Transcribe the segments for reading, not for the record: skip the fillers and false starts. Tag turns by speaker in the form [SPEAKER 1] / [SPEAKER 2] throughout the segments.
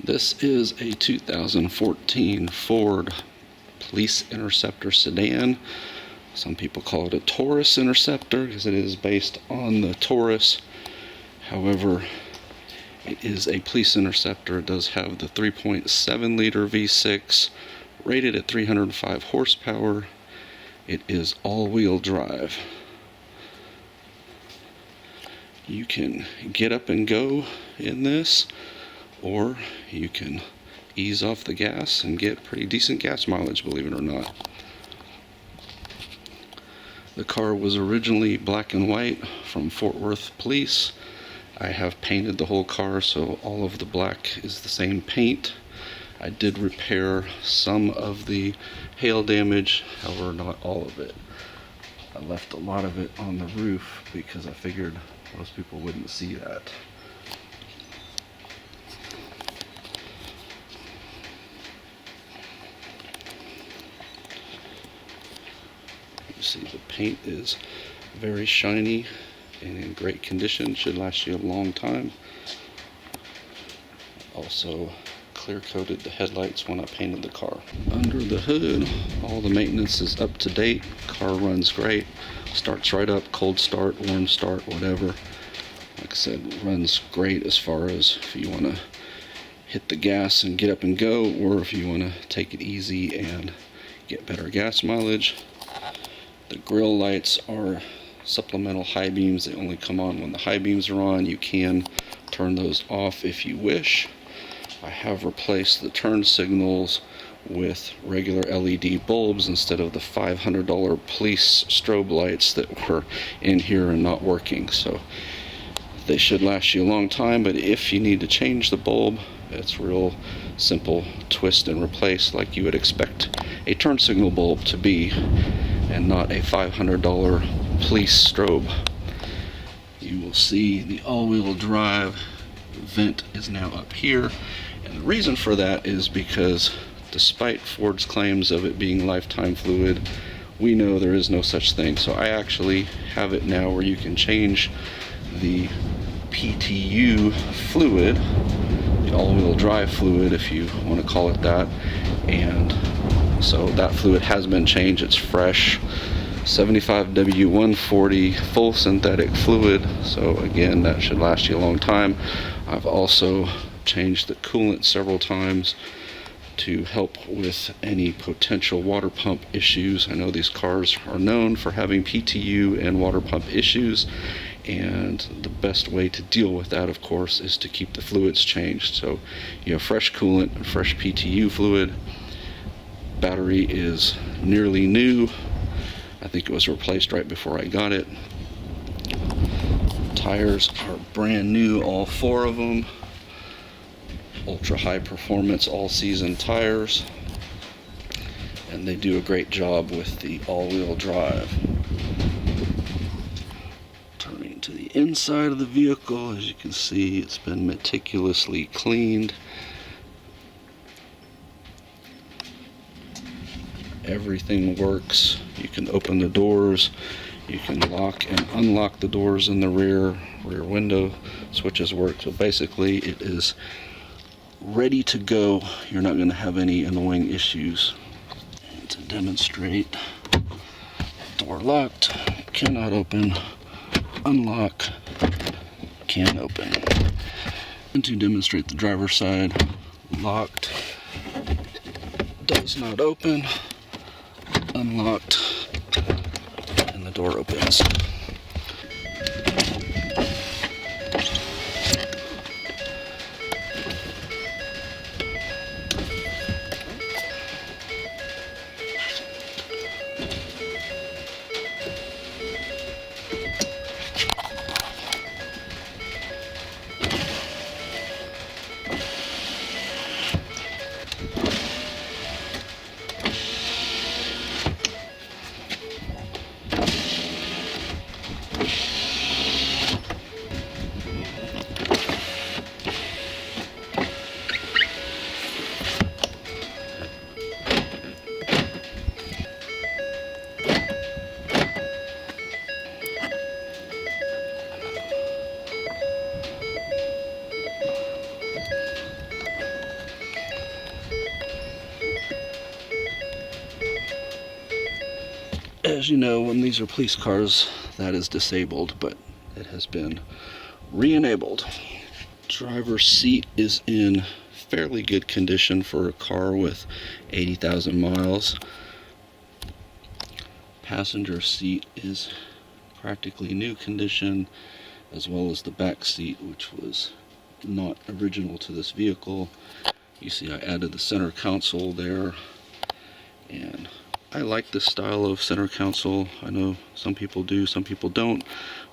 [SPEAKER 1] This is a 2014 Ford Police Interceptor sedan. Some people call it a Taurus Interceptor because it is based on the Taurus. However, it is a police interceptor. It does have the 3.7 liter V6 rated at 305 horsepower. It is all-wheel drive. You can get up and go in this, or you can ease off the gas and get pretty decent gas mileage, believe it or not. The car was originally black and white from Fort Worth Police. I have painted the whole car, so all of the black is the same paint. I did repair some of the hail damage, however not all of it. I left a lot of it on the roof because I figured most people wouldn't see that. You see the paint is very shiny and in great condition, should last you a long time. Also clear coated the headlights when I painted the car. Under the hood, all the maintenance is up to date. Car runs great, starts right up, cold start, warm start, whatever. Like I said, runs great as far as if you want to hit the gas and get up and go, or if you want to take it easy and get better gas mileage. The grille lights are supplemental high beams. They only come on when the high beams are on. You can turn those off if you wish. I have replaced the turn signals with regular LED bulbs instead of the $500 police strobe lights that were in here and not working. So they should last you a long time, but if you need to change the bulb, it's real simple. Twist and replace like you would expect a turn signal bulb to be, and not a $500 police strobe. You will see the all-wheel drive vent is now up here, and the reason for that is because despite Ford's claims of it being lifetime fluid, we know there is no such thing. So I actually have it now where you can change the PTU fluid, the all-wheel drive fluid if you want to call it that, and so that fluid has been changed. It's fresh 75W140 full synthetic fluid, so again that should last you a long time. I've also changed the coolant several times to help with any potential water pump issues. I know these cars are known for having PTU and water pump issues, and the best way to deal with that, of course, is to keep the fluids changed. So you have fresh coolant and fresh PTU fluid. Battery is nearly new. I think it was replaced right before I got it. Tires are brand new, all four of them. Ultra high performance all season tires, and they do a great job with the all-wheel drive. Turning to the inside of the vehicle, as you can see, it's been meticulously cleaned. Everything works. You can open the doors, you can lock and unlock the doors in the rear window switches work. So basically it is ready to go. You're not going to have any annoying issues. And to demonstrate, door locked, cannot open, unlock, can open. And to demonstrate the driver's side, locked, does not open, unlocked, and the door opens. As you know, when these are police cars, that is disabled, but it has been re-enabled. Driver's seat is in fairly good condition for a car with 80,000 miles. Passenger seat is practically new condition, as well as the back seat, which was not original to this vehicle. You see I added the center console there, and I like this style of center console. I know some people do, some people don't,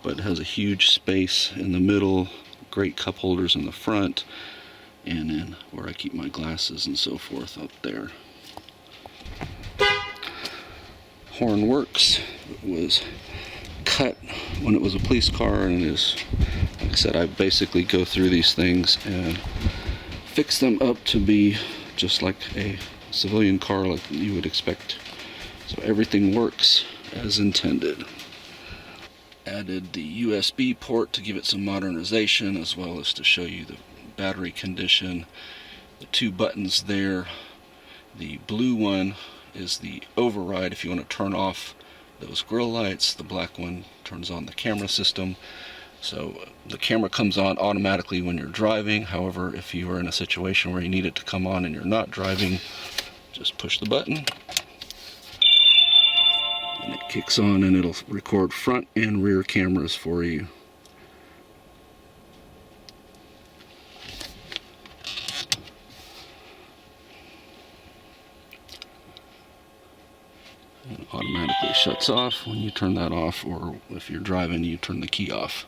[SPEAKER 1] but it has a huge space in the middle, great cup holders in the front, and then where I keep my glasses and so forth up there. Horn works. It was cut when it was a police car, and is, like I said, I basically go through these things and fix them up to be just like a civilian car, like you would expect. So everything works as intended. Added the USB port to give it some modernization, as well as to show you the battery condition. The two buttons there, the blue one is the override if you want to turn off those grill lights. The black one turns on the camera system. So the camera comes on automatically when you're driving. However, if you are in a situation where you need it to come on and you're not driving, just push the button and it kicks on, and it'll record front and rear cameras for you. And it automatically shuts off when you turn that off, or if you're driving, you turn the key off.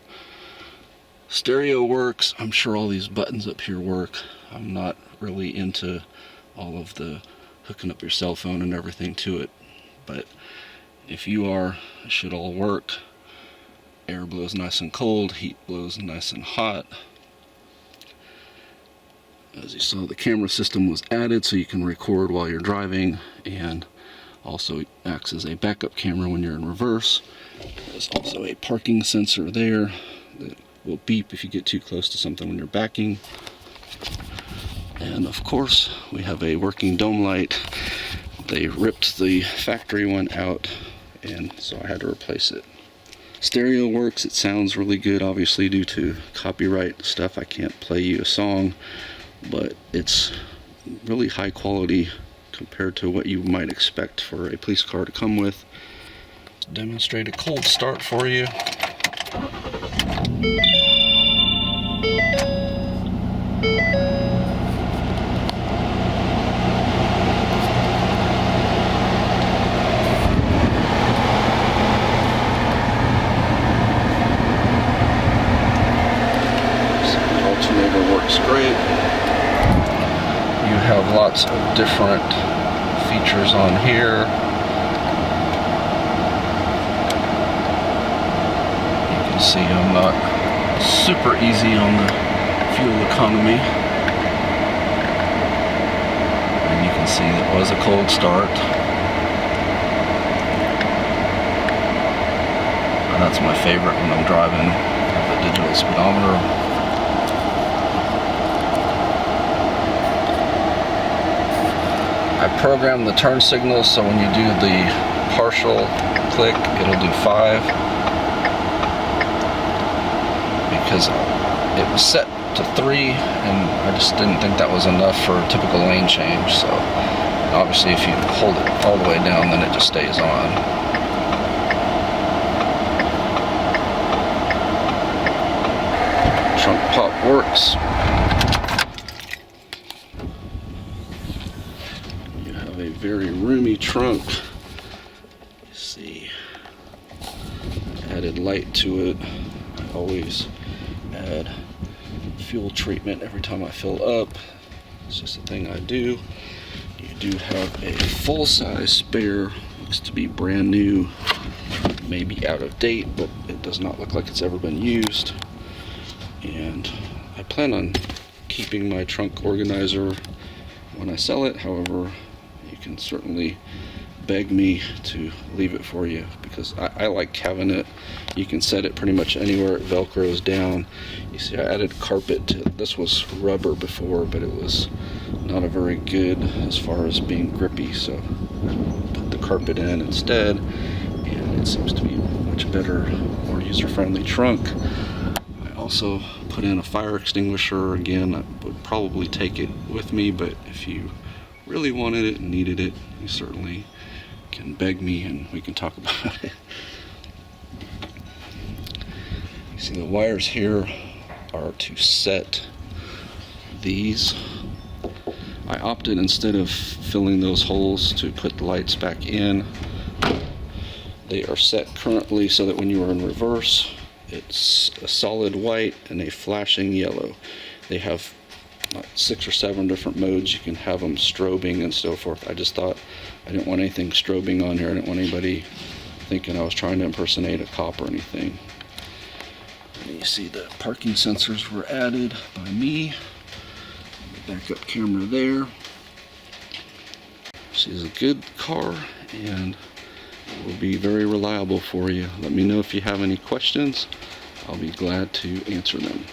[SPEAKER 1] Stereo works. I'm sure all these buttons up here work. I'm not really into all of the hooking up your cell phone and everything to it, but if you are, it should all work. Air blows nice and cold, heat blows nice and hot. As you saw, the camera system was added so you can record while you're driving, and also acts as a backup camera when you're in reverse. There's also a parking sensor there that will beep if you get too close to something when you're backing. And of course, we have a working dome light. They ripped the factory one out, and so I had to replace it. Stereo works. It sounds really good. Obviously, due to copyright stuff, I can't play you a song, but it's really high quality compared to what you might expect for a police car to come with. Let's demonstrate a cold start for you. Works great. You have lots of different features on here. You can see I'm not super easy on the fuel economy, and you can see it was a cold start, and that's my favorite when I'm driving. I have a digital speedometer. I programmed the turn signal so when you do the partial click, it'll do 5, because it was set to 3 and I just didn't think that was enough for a typical lane change. So obviously if you hold it all the way down, then it just stays on. Trunk pop works. A very roomy trunk. You see, added light to it. I always add fuel treatment every time I fill up. It's just a thing I do. You do have a full-size spare. Looks to be brand new, maybe out of date, but it does not look like it's ever been used. And I plan on keeping my trunk organizer when I sell it. However, you can certainly beg me to leave it for you, because I like having it. You can set it pretty much anywhere. It velcros down. You see I added carpet to this. Was rubber before, but it was not a very good as far as being grippy, so I put the carpet in instead. seems to be a much better, more user-friendly trunk. I also put in a fire extinguisher. Again, I would probably take it with me, but if you really wanted it and needed it, you certainly can beg me and we can talk about it. You see the wires here are to set these. I opted, instead of filling those holes, to put the lights back in. They are set currently so that when you are in reverse, it's a solid white and a flashing yellow. They have 6 or 7 different modes. You can have them strobing and so forth. I just thought I didn't want anything strobing on here. I didn't want anybody thinking I was trying to impersonate a cop or anything. And you see the parking sensors were added by me. Backup camera there. She's a good car and will be very reliable for you. Let me know if you have any questions. I'll be glad to answer them.